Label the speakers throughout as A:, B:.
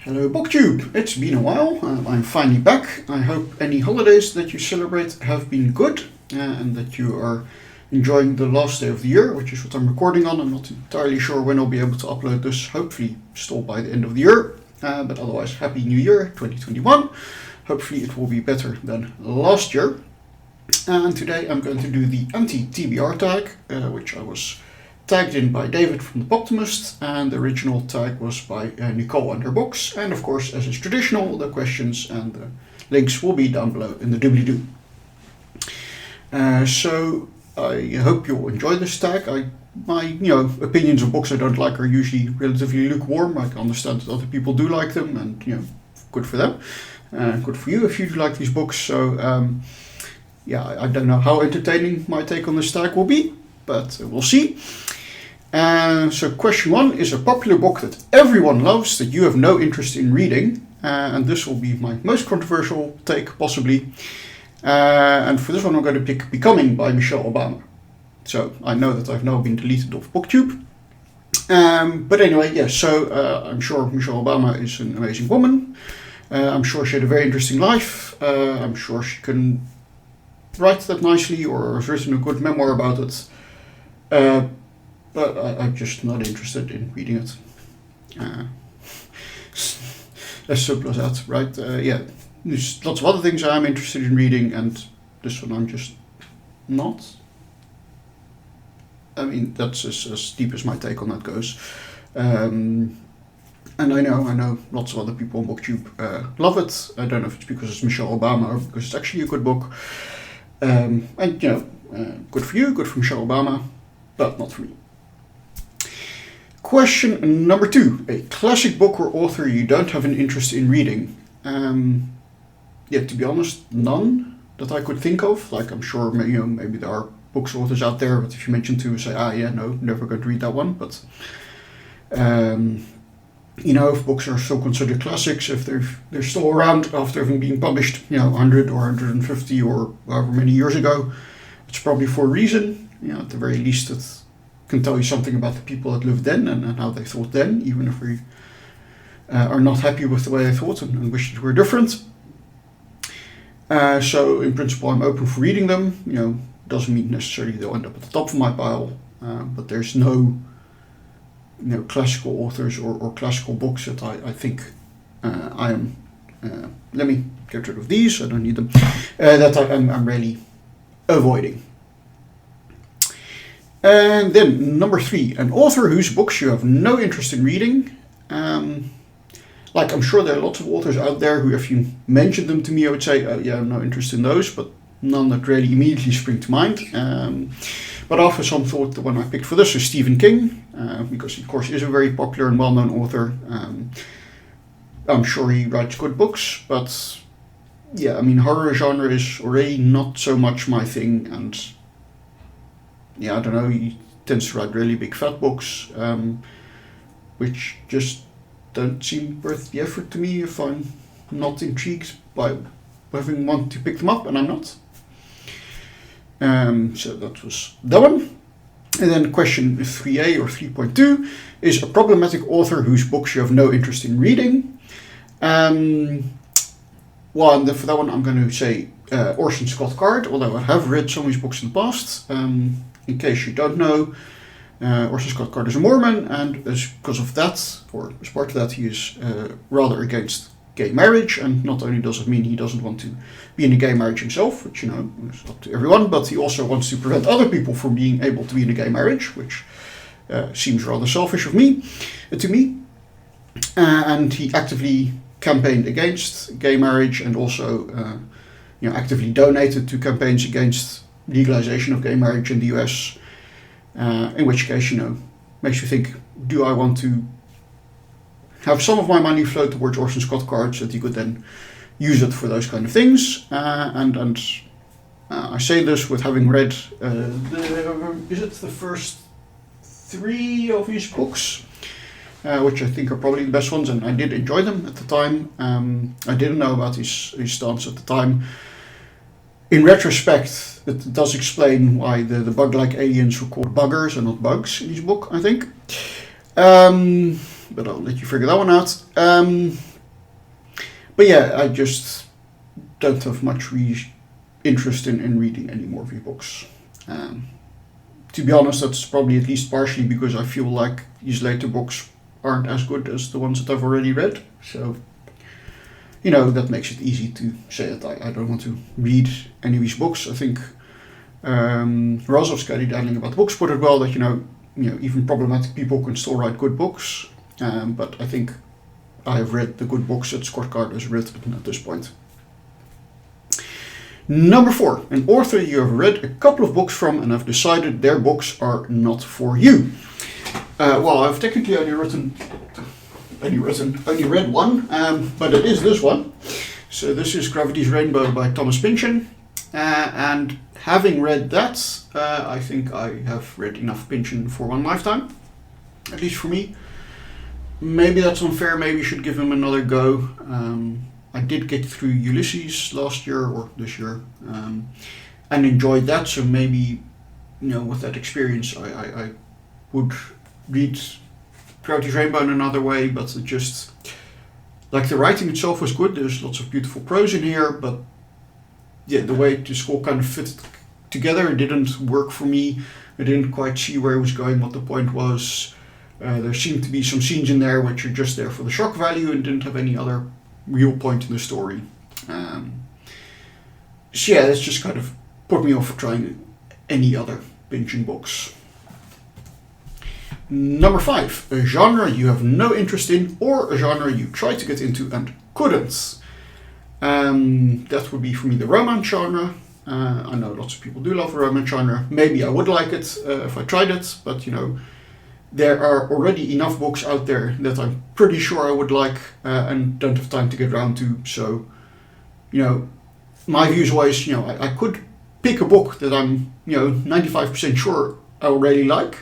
A: Hello BookTube, it's been a while, I'm finally back. I hope any holidays that you celebrate have been good and that you are enjoying the last day of the year, which is what I'm recording on. I'm not entirely sure when I'll be able to upload this, hopefully still by the end of the year, but otherwise Happy New Year 2021. Hopefully it will be better than last year. And today I'm going to do the Anti-TBR Tag, which I was tagged in by David from The Poptimist, and the original tag was by Nicole and her books. And of course, as is traditional, the questions and the links will be down below in the doobly-doo. So I hope you'll enjoy this tag. My opinions of books I don't like are usually relatively lukewarm. I can understand that other people do like them, and good for them. Good for you if you do like these books. So I don't know how entertaining my take on this tag will be, but we'll see. So question 1 is a popular book that everyone loves that you have no interest in reading, and this will be my most controversial take possibly. And for this one I'm going to pick Becoming by Michelle Obama. So I know that I've now been deleted off BookTube. But anyway, yes, so I'm sure Michelle Obama is an amazing woman. I'm sure she had a very interesting life. I'm sure she can write that nicely or has written a good memoir about it. But I'm just not interested in reading it. As simple as that, right? There's lots of other things I'm interested in reading, and this one I'm just not. I mean, that's as deep as my take on that goes. And I know lots of other people on BookTube love it. I don't know if it's because it's Michelle Obama or because it's actually a good book. Good for you, good for Michelle Obama, but not for me. Question number 2, a classic book or author you don't have an interest in reading. To be honest, none that I could think of. Like, I'm sure maybe there are books authors out there, but if you mention two, say, no, never going to read that one. But if books are still considered classics, if they're still around after having been published, 100 or 150 or however many years ago, it's probably for a reason. At the very least, it can tell you something about the people that lived then and how they thought then, even if we are not happy with the way they thought and wish it were different. So in principle, I'm open for reading them. Doesn't mean necessarily they'll end up at the top of my pile, but there's no classical authors or classical books that I think I am. Let me get rid of these. I don't need them. That I'm really avoiding. And then number 3, an author whose books you have no interest in reading. I'm sure there are lots of authors out there who, if you mentioned them to me, I would say, I'm no interest in those, but none that really immediately spring to mind. But after some thought, the one I picked for this is Stephen King, because he, of course, is a very popular and well-known author. I'm sure he writes good books, but horror genre is already not so much my thing, and I don't know, he tends to write really big fat books, which just don't seem worth the effort to me if I'm not intrigued by having want to pick them up, and I'm not. So that was that one. And then question 3a or 3.2 is a problematic author whose books you have no interest in reading. For that one I'm going to say Orson Scott Card, although I have read some of his books in the past. In case you don't know, Orson Scott Card is a Mormon, and because of that, or as part of that, he is rather against gay marriage. And not only does it mean he doesn't want to be in a gay marriage himself, which is up to everyone, but he also wants to prevent other people from being able to be in a gay marriage, which seems rather selfish to me. And he actively campaigned against gay marriage, and also actively donated to campaigns against legalization of gay marriage in the US, in which case, makes you think, do I want to have some of my money flow towards Orson Scott Card so that he could then use it for those kind of things? And I say this with having read, the first 3 of his books, which I think are probably the best ones, and I did enjoy them at the time. I didn't know about his stance at the time. In retrospect, it does explain why the bug-like aliens were called buggers and not bugs in his book, I think. But I'll let you figure that one out. But yeah, I just don't have much interest in reading any more of your books. To be honest, that's probably at least partially because I feel like these later books aren't as good as the ones that I've already read. So, that makes it easy to say that I don't want to read any of these books. I think Rozov's Daddling About Books put it well that, even problematic people can still write good books. But I think I have read the good books that Scott Card has written at this point. Number 4, an author you have read a couple of books from and have decided their books are not for you. Well, I've technically only read one, but it is this one. So this is Gravity's Rainbow by Thomas Pinchin, and having read that, I think I have read enough Pinchin for one lifetime, at least for me. Maybe that's unfair, maybe you should give him another go. I did get through Ulysses last year, or this year, and enjoyed that, so maybe, with that experience I would read Gravity's Rainbow in another way, but it just, like, the writing itself was good, there's lots of beautiful prose in here, but yeah, the way it just all kind of fit together, it didn't work for me. I didn't quite see where it was going, what the point was. There seemed to be some scenes in there which are just there for the shock value and didn't have any other real point in the story. So yeah, that's just kind of put me off trying any other Pinchin books. Number 5, a genre you have no interest in or a genre you tried to get into and couldn't. That would be for me the romance genre. I know lots of people do love the romance genre. Maybe I would like it if I tried it, but there are already enough books out there that I'm pretty sure I would like and don't have time to get around to. So, my view is always, I could pick a book that I'm, 95% sure I will really like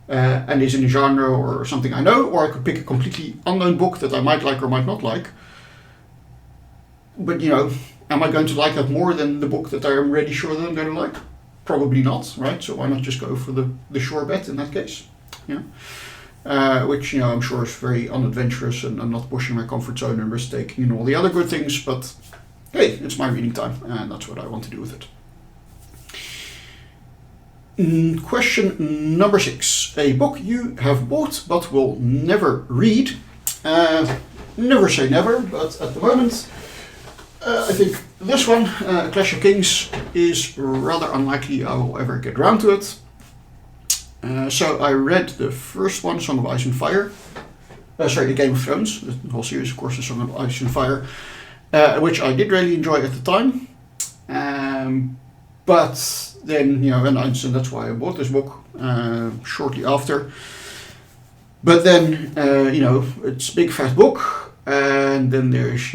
A: and is in a genre or something I know, or I could pick a completely unknown book that I might like or might not like. But, am I going to like that more than the book that I'm already sure that I'm going to like? Probably not, right? So why not just go for the sure bet in that case? Which I'm sure is very unadventurous and I'm not pushing my comfort zone and risk taking and all the other good things, but hey, it's my reading time and that's what I want to do with it. Question number 6, a book you have bought but will never read. Never say never, but at the moment I think this one, Clash of Kings, is rather unlikely I will ever get around to it. So I read the first one, Song of Ice and Fire. The Game of Thrones. The whole series, of course, is Song of Ice and Fire, which I did really enjoy at the time. But then, and so that's why I bought this book shortly after. But then, it's a big fat book, and then there's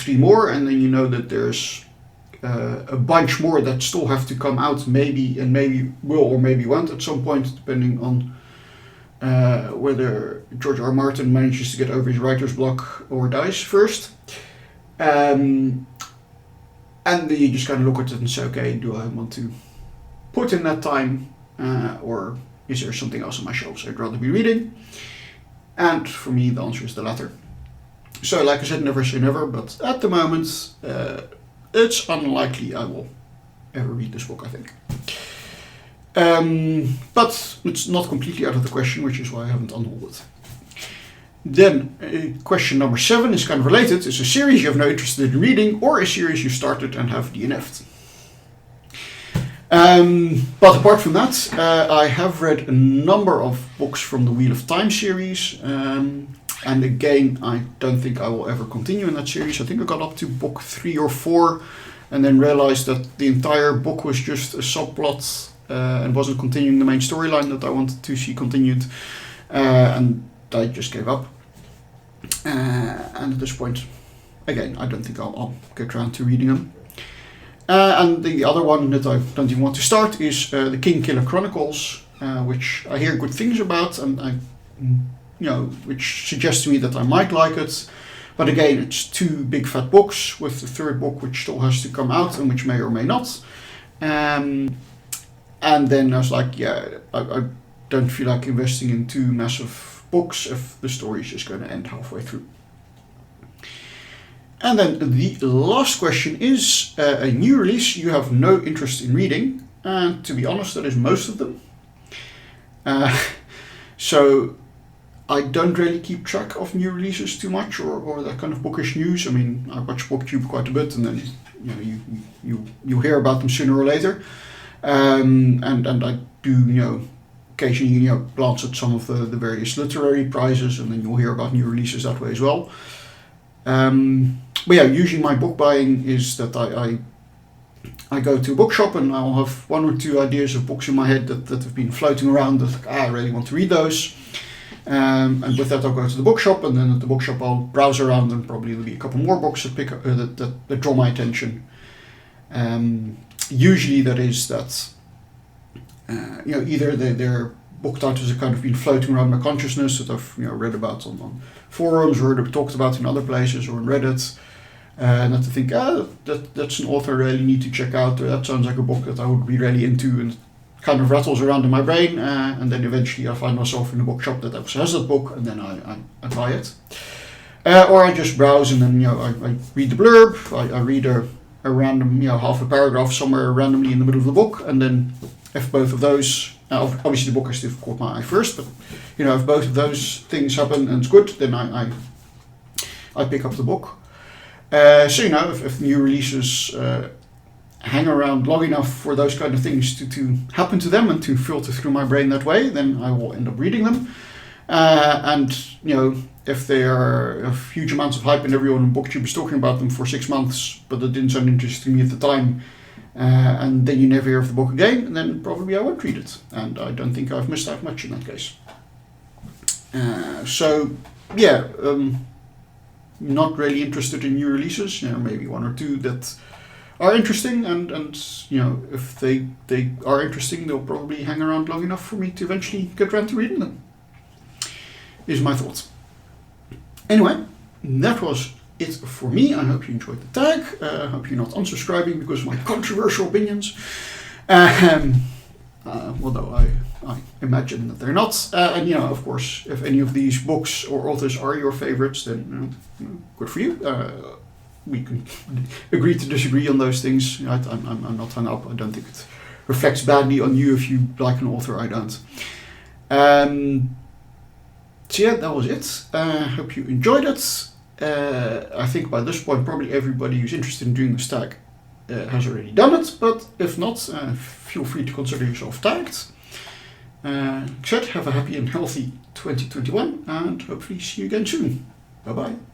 A: 3 more, and then that there's a bunch more that still have to come out, maybe will or maybe won't at some point, depending on whether George R. R. Martin manages to get over his writer's block or dies first. And then you just kind of look at it and say, okay, do I want to put in that time, or is there something else on my shelves I'd rather be reading? And for me, the answer is the latter. So, like I said, never say never, but at the moment, it's unlikely I will ever read this book, I think. But it's not completely out of the question, which is why I haven't unrolled it. Then, question number 7 is kind of related. It's a series you have no interest in reading or a series you started and have DNF'd. But apart from that, I have read a number of books from the Wheel of Time series. And again, I don't think I will ever continue in that series. I think I got up to book 3 or 4 and then realized that the entire book was just a subplot and wasn't continuing the main storyline that I wanted to see continued. And I just gave up. And at this point, again, I don't think I'll get around to reading them. And the other one that I don't even want to start is the Kingkiller Chronicles, which I hear good things about, and which suggests to me that I might like it. But again, it's 2 big fat books with the 3rd book which still has to come out and which may or may not. And then I was like, I don't feel like investing in 2 massive books if the story is just going to end halfway through. And then the last question is a new release you have no interest in reading, and to be honest, that is most of them. So I don't really keep track of new releases too much, or that kind of bookish news. I mean, I watch BookTube quite a bit, and then you hear about them sooner or later. And I do occasionally glance at some of the various literary prizes, and then you'll hear about new releases that way as well. But yeah, usually my book buying is that I go to a bookshop and I'll have one or two ideas of books in my head that have been floating around that I really want to read those. And with that I'll go to the bookshop, and then at the bookshop I'll browse around, and probably there'll be a couple more books that pick up, that draw my attention. Usually that is that either their book titles have kind of been floating around my consciousness that I've read about on forums, or heard talked about in other places or on Reddit. And that I think, that's an author I really need to check out, or that sounds like a book that I would be really into, and kind of rattles around in my brain, and then eventually I find myself in a bookshop that also has that book, and then I buy it. Or I just browse, and then I read the blurb, I read a random half a paragraph somewhere randomly in the middle of the book, and then if both of those, obviously the book has to have caught my eye first, but if both of those things happen and it's good, then I pick up the book. So if new releases hang around long enough for those kind of things to happen to them and to filter through my brain that way, then I will end up reading them. And if they are of huge amounts of hype and everyone on BookTube is talking about them for 6 months, but it didn't sound interesting to me at the time, and then you never hear of the book again, then probably I won't read it. And I don't think I've missed out much in that case. Not really interested in new releases. Maybe one or two that are interesting, and if they are interesting, they'll probably hang around long enough for me to eventually get around to reading them. Is my thought. Anyway, that was it for me. I hope you enjoyed the tag. I hope you're not unsubscribing because of my controversial opinions. Although I imagine that they're not. And of course, if any of these books or authors are your favorites, then good for you. We can agree to disagree on those things. I'm not hung up. I don't think it reflects badly on you if you like an author. I don't. So yeah, that was it. I hope you enjoyed it. I think by this point probably everybody who's interested in doing this tag has already done it, but if not, feel free to consider yourself tagged. Have a happy and healthy 2021, and hopefully see you again soon. Bye bye.